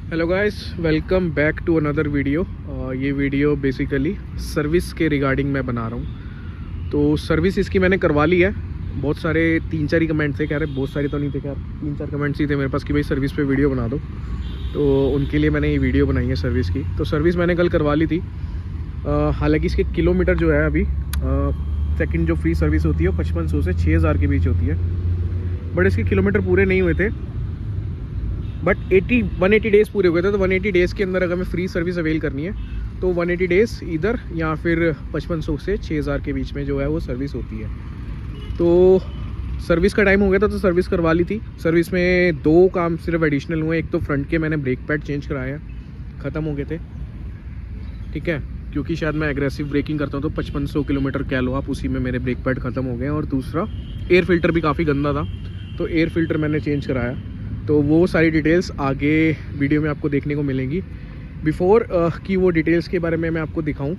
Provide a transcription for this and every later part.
Hello guys, welcome back to another video. ये video basically service के regarding मैं बना रहा हूँ। तो सर्विस इसकी मैंने करवा ली है। बहुत सारे 3-4 ही कमेंट थे, कह रहे बहुत सारे तो नहीं थे, खैर 3-4 कमेंट्स ही थे मेरे पास कि भाई सर्विस पे वीडियो बना दो। तो उनके लिए मैंने ये वीडियो बनाई है सर्विस की। तो सर्विस मैंने कल करवा ली थी। हालांकि इसके किलोमीटर जो है अभी सेकंड जो फ्री सर्विस होती है वो 5500 से 6000 के बीच होती है, बट इसके किलोमीटर पूरे नहीं हुए थे। बट 180 डेज़ पूरे हो गए थे। तो 180 डेज़ के अंदर अगर मैं फ्री सर्विस अवेल करनी है तो 180 डेज़ इधर या फिर 5500 से 6000 के बीच में जो है वो सर्विस होती है। तो सर्विस का टाइम हो गया था तो सर्विस करवा ली थी। सर्विस में 2 काम सिर्फ एडिशनल हुए। एक तो फ्रंट के मैंने ब्रेक पैड चेंज कराए हैं, ख़त्म हो गए थे, ठीक है, क्योंकि शायद मैं एग्रेसिव ब्रेकिंग करता हूँ तो 5500 किलोमीटर कह लो आप, उसी में मेरे ब्रेक पैड ख़त्म हो गए। और दूसरा एयर फिल्टर भी काफ़ी गंदा था, तो एयर फिल्टर मैंने चेंज कराया। तो वो सारी डिटेल्स आगे वीडियो में आपको देखने को मिलेंगी। बिफोर कि वो डिटेल्स के बारे में मैं आपको दिखाऊं,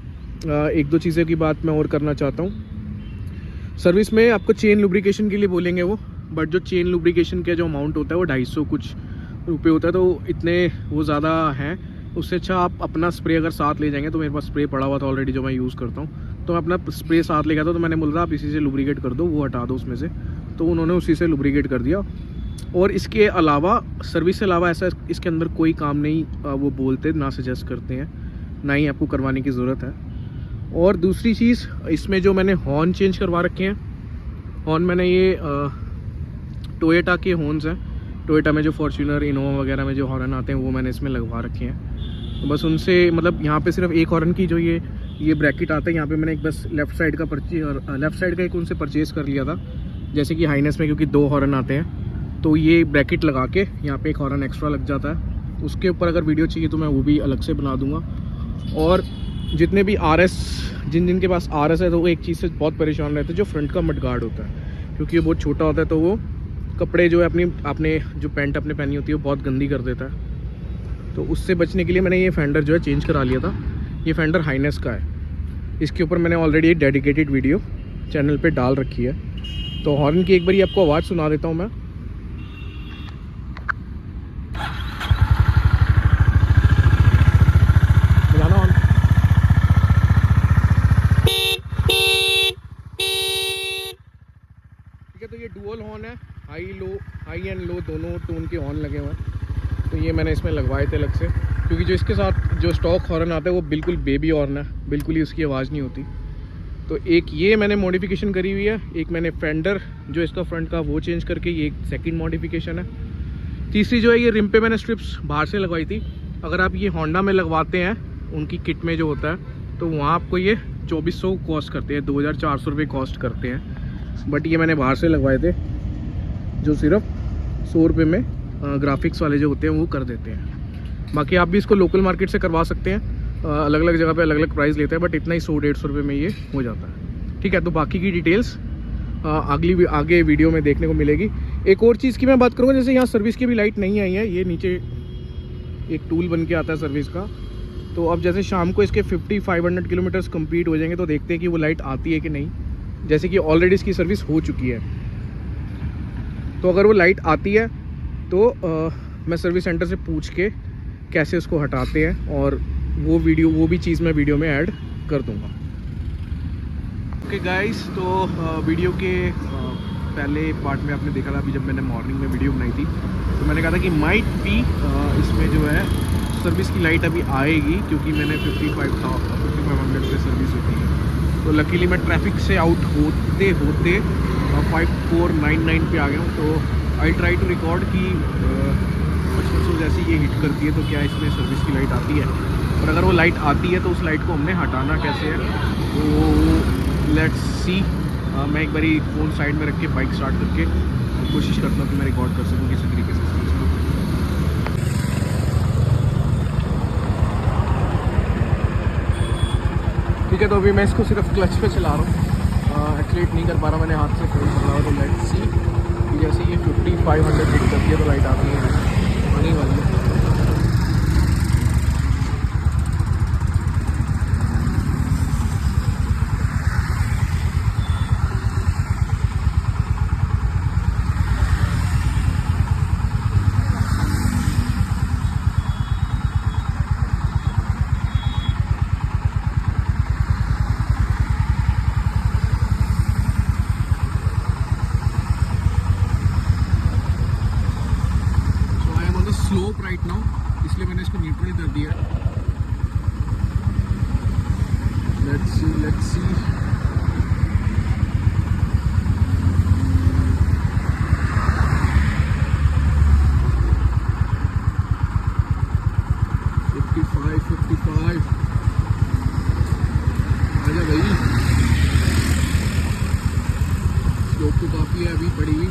1-2 चीज़ों की बात मैं और करना चाहता हूं। सर्विस में आपको चेन लुब्रिकेशन के लिए बोलेंगे वो, बट जो चेन लुब्रिकेशन का जो अमाउंट होता है वो 250 कुछ रुपये होता है, तो इतने वो ज़्यादा हैं। उससे अच्छा आप अपना स्प्रे अगर साथ ले जाएंगे, तो मेरे पास स्प्रे पड़ा हुआ था ऑलरेडी जो मैं यूज़ करता हूँ, तो मैं अपना स्प्रे साथ ले गया था। तो मैंने बोला आप इसी से लुब्रिकेट कर दो, वो हटा दो उसमें से, तो उन्होंने उसी से लुब्रिकेट कर दिया। और इसके अलावा सर्विस के अलावा ऐसा इसके अंदर कोई काम नहीं वो बोलते, ना सजेस्ट करते हैं, ना ही आपको करवाने की ज़रूरत है। और दूसरी चीज़, इसमें जो मैंने हॉर्न चेंज करवा रखे हैं, हॉर्न मैंने ये टोयोटा के हॉर्न्स हैं। टोयोटा में जो फॉर्च्यूनर, इनोवा वगैरह में जो हॉर्न आते हैं वो मैंने इसमें लगवा रखे हैं। तो बस उनसे मतलब यहाँ पे सिर्फ एक हॉर्न की जो ये ब्रैकेट आता है, यहाँ पे मैंने एक बस लेफ़्ट साइड का एक उनसे परचेज़ कर लिया था। जैसे कि हाइनेस में क्योंकि 2 हॉर्न आते हैं, तो ये ब्रैकेट लगा के यहाँ पे एक हॉर्न एक्स्ट्रा लग जाता है। उसके ऊपर अगर वीडियो चाहिए तो मैं वो भी अलग से बना दूंगा। और जितने भी RS, जिनके पास RS है, तो वो एक चीज़ से बहुत परेशान रहते हैं, जो फ्रंट का मडगार्ड होता है, क्योंकि वो बहुत छोटा होता है, तो वो कपड़े जो है आपने जो पैंट अपने पहनी होती है वो बहुत गंदी कर देता है। तो उससे बचने के लिए मैंने ये फेंडर जो है चेंज करा लिया था। ये फेंडर हाइनेस का है। इसके ऊपर मैंने ऑलरेडी डेडिकेटेड वीडियो चैनल पर डाल रखी है। तो हॉर्न की एक बार आपको आवाज़ सुना देता हूँ मैं। तो ये डुअल हॉर्न है, हाई एंड लो दोनों टोन के हॉर्न लगे हुए हैं। तो ये मैंने इसमें लगवाए थे अलग से, क्योंकि जो इसके साथ जो स्टॉक हॉर्न आता है वो बिल्कुल बेबी हॉर्न है, बिल्कुल ही उसकी आवाज़ नहीं होती। तो एक ये मैंने मॉडिफिकेशन करी हुई है। एक मैंने फेंडर जो इसका फ्रंट का वो चेंज करके, ये एक सेकंड मॉडिफिकेशन है। तीसरी जो है, ये रिम पे मैंने स्ट्रिप्स बाहर से लगवाई थी। अगर आप ये होंडा में लगवाते हैं उनकी किट में जो होता है, तो वहाँ आपको ये 2400 कॉस्ट करते हैं, 2400 रुपये कॉस्ट करते हैं। बट ये मैंने बाहर से लगवाए थे, जो सिर्फ 100 रुपये में ग्राफिक्स वाले जो होते हैं वो कर देते हैं। बाकी आप भी इसको लोकल मार्केट से करवा सकते हैं। अलग अलग जगह पे अलग अलग प्राइस लेते हैं, बट इतना ही 100-150 रुपये में ये हो जाता है, ठीक है। तो बाकी की डिटेल्स आगे वीडियो में देखने को मिलेगी। एक और चीज़ की मैं बात करूँगा, जैसे यहाँ सर्विस की भी लाइट नहीं आई है। ये नीचे एक टूल बन के आता है सर्विस का। तो अब जैसे शाम को इसके 50-500 किलोमीटर्स कंप्लीट हो जाएंगे, तो देखते हैं कि वो लाइट आती है कि नहीं। जैसे कि ऑलरेडी इसकी सर्विस हो चुकी है, तो अगर वो लाइट आती है तो मैं सर्विस सेंटर से पूछ के कैसे उसको हटाते हैं, और वो भी चीज़ मैं वीडियो में ऐड कर दूंगा। ओके गाइस, तो वीडियो के पहले पार्ट में आपने देखा था, अभी जब मैंने मॉर्निंग में वीडियो बनाई थी, तो मैंने कहा था कि माइट भी इसमें जो है सर्विस की लाइट अभी आएगी, क्योंकि मैंने 5500 पे सर्विस होती है। तो लकीली मैं ट्रैफिक से आउट होते 5499 पे आ गया हूँ। तो आई ट्राई टू रिकॉर्ड कि 5500 जैसी ये हिट करती है तो क्या इसमें सर्विस की लाइट आती है, और अगर वो लाइट आती है तो उस लाइट को हमने हटाना कैसे है, तो लेट्स सी। मैं एक बारी फ़ोन साइड में रख के बाइक स्टार्ट करके कोशिश करता हूँ कि मैं रिकॉर्ड कर सकूँ किसी तरीके से। ठीक है, तो अभी मैं इसको सिर्फ क्लच पे चला रहा हूँ, एक्सीलेट नहीं कर पा रहा, मैंने हाथ से फोन कर रहा हूँ। तो लेट्स सी कि जैसे ये 5500 हिट करती है तो लाइट आती है, आने वाली है। स्लोप राइट नाउ, इसलिए मैंने इसको न्यूट्रल कर दिया। Let's see. आजा भाई, स्लोप तो काफ़ी है अभी पड़ी हुई।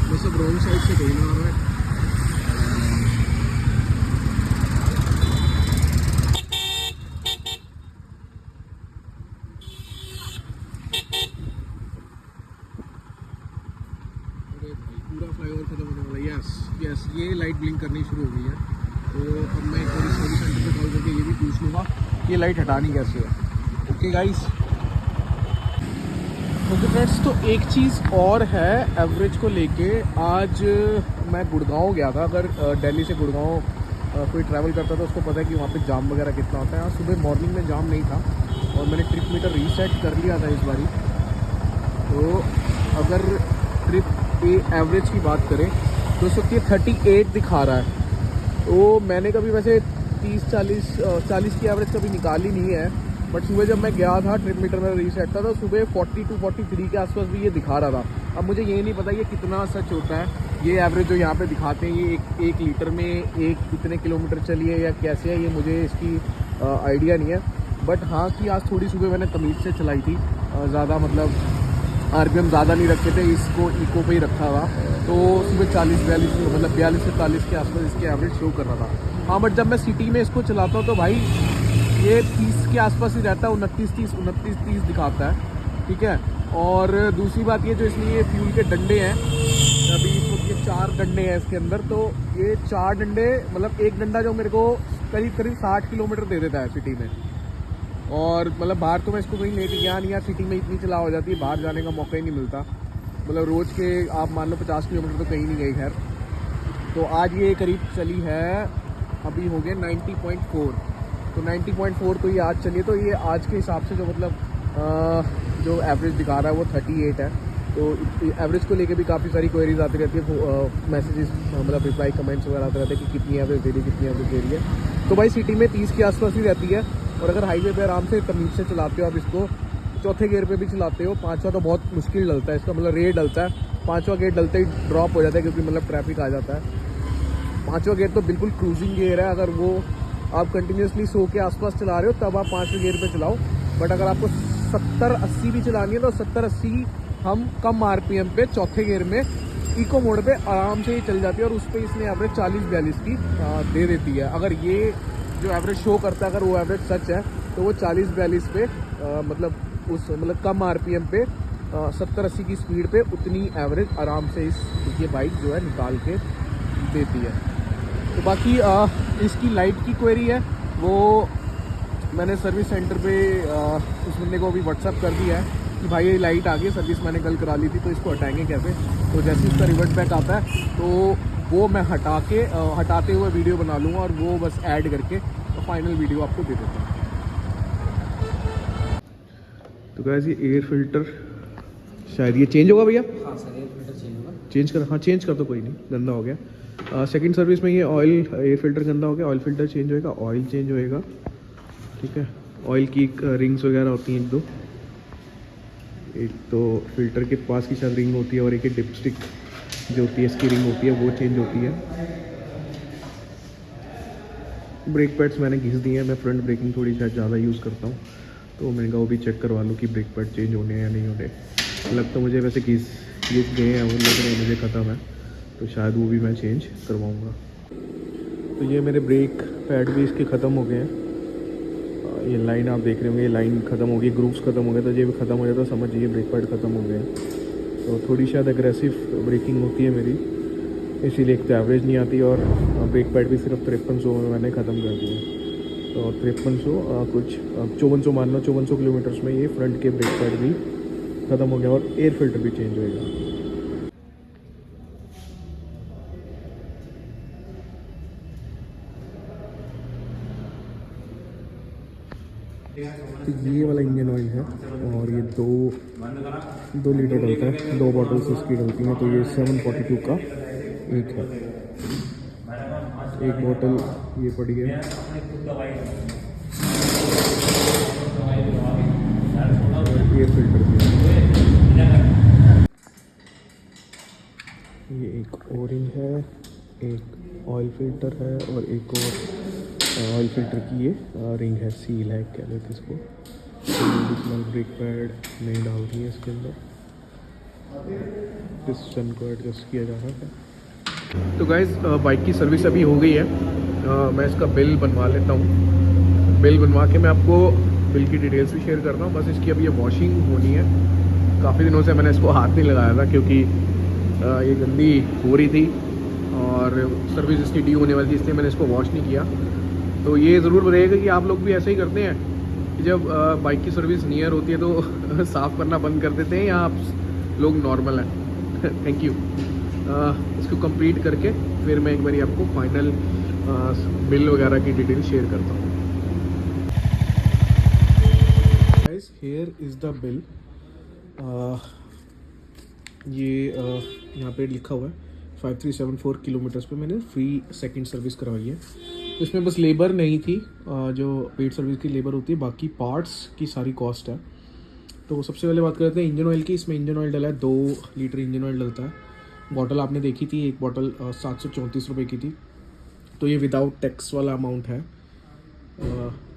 मैं सब रॉन्ग साइड से धोना आ रहा है। पूरा फ्लाईओवर खत्म होने वाला है। यस ये लाइट ब्लिंक करनी शुरू हो गई है। तो अब मैं एक बार सर्विस सेंटर पे कॉल करके ये भी पूछ लूँगा ये लाइट हटानी कैसे है। ओके गाइस, ओके फ्रेंड्स, तो एक चीज़ और है एवरेज को लेके। आज मैं गुड़गांव गया था। अगर दिल्ली से गुड़गांव कोई ट्रैवल करता था उसको पता है कि वहाँ पे जाम वगैरह कितना होता है। आज सुबह मॉर्निंग में जाम नहीं था और मैंने ट्रिप मीटर रीसेट कर लिया था इस बारी। तो अगर ट्रिप एवरेज की बात करें तो इस वक्त ये 38 दिखा रहा है। तो मैंने कभी वैसे 30-40 की एवरेज कभी निकाली नहीं है, बट सुबह जब मैं गया था ट्रिप मीटर में रीसेट था तो सुबह 42-43 के आसपास भी ये दिखा रहा था। अब मुझे ये नहीं पता ये कितना सच होता है। ये एवरेज जो यहाँ पे दिखाते हैं ये एक लीटर में एक कितने किलोमीटर चली है या कैसे है, ये मुझे इसकी आइडिया नहीं है। बट हाँ कि आज थोड़ी सुबह मैंने तमीज़ से चलाई थी, ज़्यादा मतलब आरपीएम ज़्यादा नहीं रखे थे, इसको इको पे ही रखा हुआ। तो सुबह 40-42 मतलब 42 से 40 के आसपास इसकी एवरेज शो कर रहा था। हाँ बट जब मैं सिटी में इसको चलाता हूँ तो भाई ये 30 के आसपास ही रहता है, 29-30 दिखाता है। ठीक है, और दूसरी बात ये जो इसमें ये फ्यूल के डंडे हैं, अभी इस वक्त ये 4 डंडे हैं इसके अंदर। तो ये 4 डंडे मतलब एक डंडा जो मेरे को करीब 60 किलोमीटर दे देता है सिटी में। और मतलब बाहर तो मैं इसको कहीं लेके गया नहीं यार, सिटी में इतनी चला हो जाती है, बाहर जाने का मौका ही नहीं मिलता। मतलब रोज़ के आप मान लो 50 किलोमीटर तो कहीं नहीं गई खैर। तो आज ये करीब चली है, अभी हो गए 90.4। तो 90.4 तो ये आज चली है। तो ये आज के हिसाब से जो मतलब जो एवरेज दिखा रहा है वो 38 है। तो एवरेज को लेके भी काफ़ी सारी क्वेरीज आती रहती है, मैसेजेस मतलब रिप्लाई कमेंट्स वगैरह आते रहते हैं कि कितनी एवरेज दे रही है, कितनी एवरेज दे रही है। तो भाई सिटी में 30 के आसपास ही रहती है। और अगर हाईवे पे आराम से तमीज़ से चलाते हो आप इसको, चौथे गियर पे भी चलाते हो, पाँचवा तो बहुत मुश्किल डलता है इसका, मतलब रेट डलता है। पाँचवा गियर डलते ही ड्रॉप हो जाता है क्योंकि मतलब ट्रैफिक आ जाता है। पाँचवा गियर तो बिल्कुल क्रूजिंग गियर है, अगर वो आप कंटिन्यूसली 100 के आसपास चला रहे हो तब आप पाँचवें गियर पे चलाओ। बट अगर आपको 70-80 भी चलानी है तो 70-80 हम कम आरपीएम पे चौथे गियर में इको मोड पे आराम से ही चल जाती है। और उस पर इसने एवरेज 40-42 की दे देती है। अगर ये जो एवरेज शो करता है अगर वो एवरेज सच है तो वो 40-42 पे मतलब कम आरपीएम पे 70-80 की स्पीड पे उतनी एवरेज आराम से ये बाइक जो है निकाल के देती है। तो बाकी इसकी लाइट की क्वेरी है वो मैंने सर्विस सेंटर पे उस बंदे को अभी व्हाट्सअप कर दिया है कि भाई ये लाइट आ गई, सर्विस मैंने कल करा ली थी तो इसको हटाएंगे कैसे। तो जैसे इसका रिवर्ट बैक आता है तो वो मैं हटाते हुए वीडियो बना लूँगा और वो बस ऐड करके तो फाइनल वीडियो आपको दे देता हूँ। तो गाइस ये एयर फिल्टर शायद ये चेंज होगा भैया। हाँ सर, एयर फिल्टर चेंज होगा। चेंज कर, हाँ चेंज कर दो, कोई नहीं, गंदा हो गया। सेकंड सर्विस में ये ऑयल एयर फिल्टर गंदा हो गया, ऑयल फिल्टर चेंज होएगा, ऑयल चेंज होएगा। ठीक है, ऑयल की रिंग्स वगैरह होती हैं एक तो फिल्टर के पास की शायद रिंग होती है और एक डिपस्टिक जो होती है इसकी रिंग होती है वो चेंज होती है। ब्रेक पैड्स मैंने घिस दिए हैं, मैं फ्रंट ब्रेकिंग थोड़ी शायद ज़्यादा यूज़ करता हूँ तो मैंने कहा वो भी चेक करवा लूँ कि ब्रेक पैड चेंज होने हैं या नहीं होने। लग तो मुझे वैसे घिस गए हैं, वो लग रहे हैं मुझे ख़त्म है, तो शायद वो भी मैं चेंज करवाऊँगा। तो ये मेरे ब्रेक पैड भी इसके ख़त्म हो गए हैं। ये लाइन आप देख रहे होंगे, ये लाइन ख़त्म हो गई, ग्रूव्स ख़त्म हो गए, तो ये भी ख़त्म हो जाए तो समझिए ब्रेक पैड ख़त्म हो गए। तो थोड़ी शायद एग्रेसिव ब्रेकिंग होती है मेरी, इसीलिए एक तो एवरेज नहीं आती और ब्रेक पैड भी सिर्फ 5300 में मैंने ख़त्म कर दिया। तो 5300 कुछ 5400 मान लो, 5400 किलोमीटर्स में ये फ्रंट के ब्रेक पैड भी ख़त्म हो गया और एयर फिल्टर भी चेंज होएगा। तो ये वाला इंजन ऑयल है और ये 2 लीटर डलता है, 2 बॉटल्स इसकी डलती हैं। तो ये 742 का एक है, एक बॉटल ये पड़ी है। एयर फिल्टर भी है। ये एक ओरिंग है, एक ऑयल फिल्टर है और एक और ऑयल फिल्टर की ये रिंग है, सील है क्या कहते इसको। ब्रेक पैड नहीं डाल दी है इसके अंदर, पिस्टन को एडजस्ट किया जा रहा है। तो गाइस बाइक की सर्विस अभी हो गई है। मैं इसका बिल बनवा लेता हूँ। बिल बनवा के मैं आपको बिल की डिटेल्स भी शेयर करता हूँ। बस इसकी अभी ये वॉशिंग होनी है। काफ़ी दिनों से मैंने इसको हाथ नहीं लगाया था क्योंकि ये गंदी हो रही थी और सर्विस इसकी ड्यू होने वाली थी, इसलिए मैंने इसको वॉश नहीं किया। तो ये ज़रूर बताइएगा कि आप लोग भी ऐसे ही करते हैं कि जब बाइक की सर्विस नियर होती है तो साफ़ करना बंद कर देते हैं, या आप लोग नॉर्मल हैं। Thank you. इसको कंप्लीट करके फिर मैं एक बारी आपको फाइनल बिल वगैरह की डिटेल शेयर करता हूँ। Guys here is the bill. ये यहाँ पे लिखा हुआ है 5374 किलोमीटर्स पे मैंने फ्री सेकंड सर्विस करवाई है। तो इसमें बस लेबर नहीं थी, जो पेड सर्विस की लेबर होती है, बाकी पार्ट्स की सारी कॉस्ट है। तो सबसे पहले बात करते हैं इंजन ऑयल की। इसमें इंजन ऑयल डला है, 2 लीटर इंजन ऑयल डलता है। बॉटल आपने देखी थी, एक बॉटल 734 रुपये की थी। तो ये विदाउट टैक्स वाला अमाउंट है,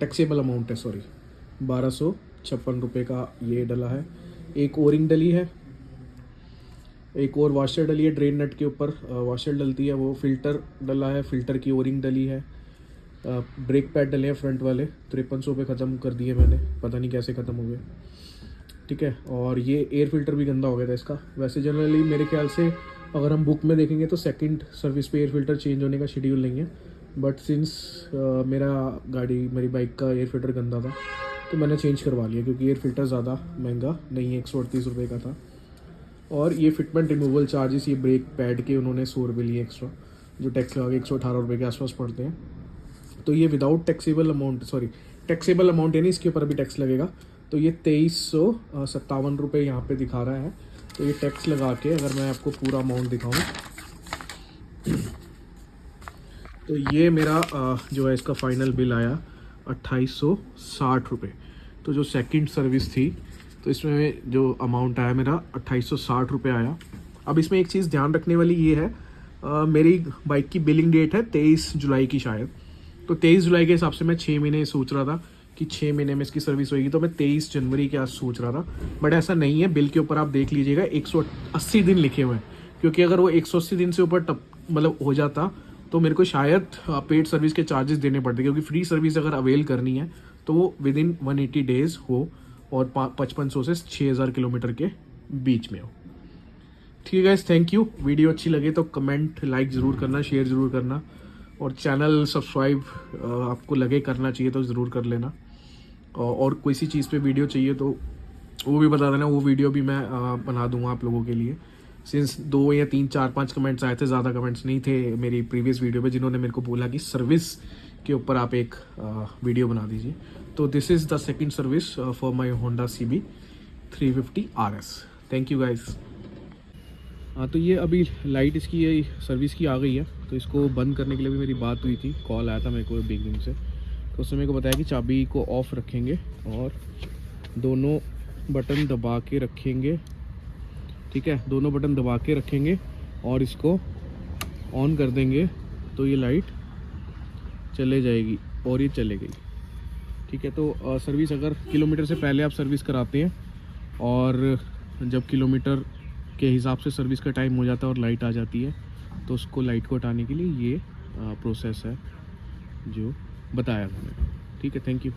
टैक्सेबल अमाउंट है, सॉरी। 1256 रुपये का ये डला है। एक ओरिंग डली है, एक और वाशर डली है, ड्रेन नट के ऊपर वाशर डलती है, वो फिल्टर डला है, फिल्टर की ओरिंग डली है। ब्रेक पैड डले हैं फ्रंट वाले, 5300 पे ख़त्म कर दिए मैंने, पता नहीं कैसे ख़त्म हो गए। ठीक है, और ये एयर फिल्टर भी गंदा हो गया था इसका। वैसे जनरली मेरे ख्याल से अगर हम बुक में देखेंगे तो सेकंड सर्विस पे एयर फिल्टर चेंज होने का शेड्यूल नहीं है, बट सिंस मेरी बाइक का एयर फिल्टर गंदा था तो मैंने चेंज करवा लिया, क्योंकि एयर फिल्टर ज़्यादा महंगा नहीं है, 138 रुपये का था। और ये फिटमेंट रिमूवल चार्जेस, ये ब्रेक पैड के उन्होंने 100 रुपये लिए एक्स्ट्रा, जो टैक्स लगा के 118 रुपये के आसपास पड़ते हैं। तो ये without taxable amount, sorry taxable amount यानी इसके ऊपर अभी टैक्स लगेगा। तो ये 2357 रुपये यहाँ पे दिखा रहा है। तो ये टैक्स लगा के अगर मैं आपको पूरा अमाउंट दिखाऊँ तो ये मेरा जो है इसका फाइनल बिल आया 2860 रुपये। तो जो सेकंड सर्विस थी तो इसमें जो अमाउंट आया मेरा 2860 रुपये आया। अब इसमें एक चीज़ ध्यान रखने वाली ये है, मेरी बाइक की बिलिंग डेट है 23 जुलाई की शायद। तो 23 जुलाई के हिसाब से मैं 6 महीने सोच रहा था कि 6 महीने में इसकी सर्विस होगी, तो मैं 23 जनवरी के आज सोच रहा था, बट ऐसा नहीं है। बिल के ऊपर आप देख लीजिएगा 180 दिन लिखे हुए हैं, क्योंकि अगर वो 180 दिन से ऊपर मतलब हो जाता तो मेरे को शायद पेड सर्विस के चार्जेस देने पड़ते, क्योंकि फ्री सर्विस अगर अवेल करनी है तो वो विद इन 180 डेज़ हो और 5500 से 6000 किलोमीटर के बीच में हो। ठीक है गाइस, थैंक यू। वीडियो अच्छी लगे तो कमेंट लाइक ज़रूर करना, शेयर ज़रूर करना, और चैनल सब्सक्राइब आपको लगे करना चाहिए तो ज़रूर कर लेना। और कोई सी चीज़ पे वीडियो चाहिए तो वो भी बता देना, वो वीडियो भी मैं बना दूंगा आप लोगों के लिए। सिंस 2 या 3 4 5 कमेंट्स आए थे, ज़्यादा कमेंट्स नहीं थे मेरी प्रीवियस वीडियो पे जिन्होंने मेरे को बोला कि सर्विस के ऊपर आप एक वीडियो बना दीजिए। तो this is the second service for my Honda CB 350 RS। Thank you guys. हाँ, तो ये अभी लाइट इसकी ये सर्विस की आ गई है, तो इसको बंद करने के लिए भी मेरी बात हुई थी, कॉल आया था मेरे को बिगनिंग से। तो उसने मेरे को बताया कि चाबी को ऑफ रखेंगे और दोनों बटन दबा के रखेंगे। ठीक है, दोनों बटन दबा के रखेंगे और इसको ऑन कर देंगे तो ये लाइट चले जाएगी और ये चले गई। ठीक है, तो सर्विस अगर किलोमीटर से पहले आप सर्विस कराते हैं और जब किलोमीटर के हिसाब से सर्विस का टाइम हो जाता है और लाइट आ जाती है, तो उसको लाइट को हटाने के लिए ये प्रोसेस है जो बताया मैंने। ठीक है, थैंक यू।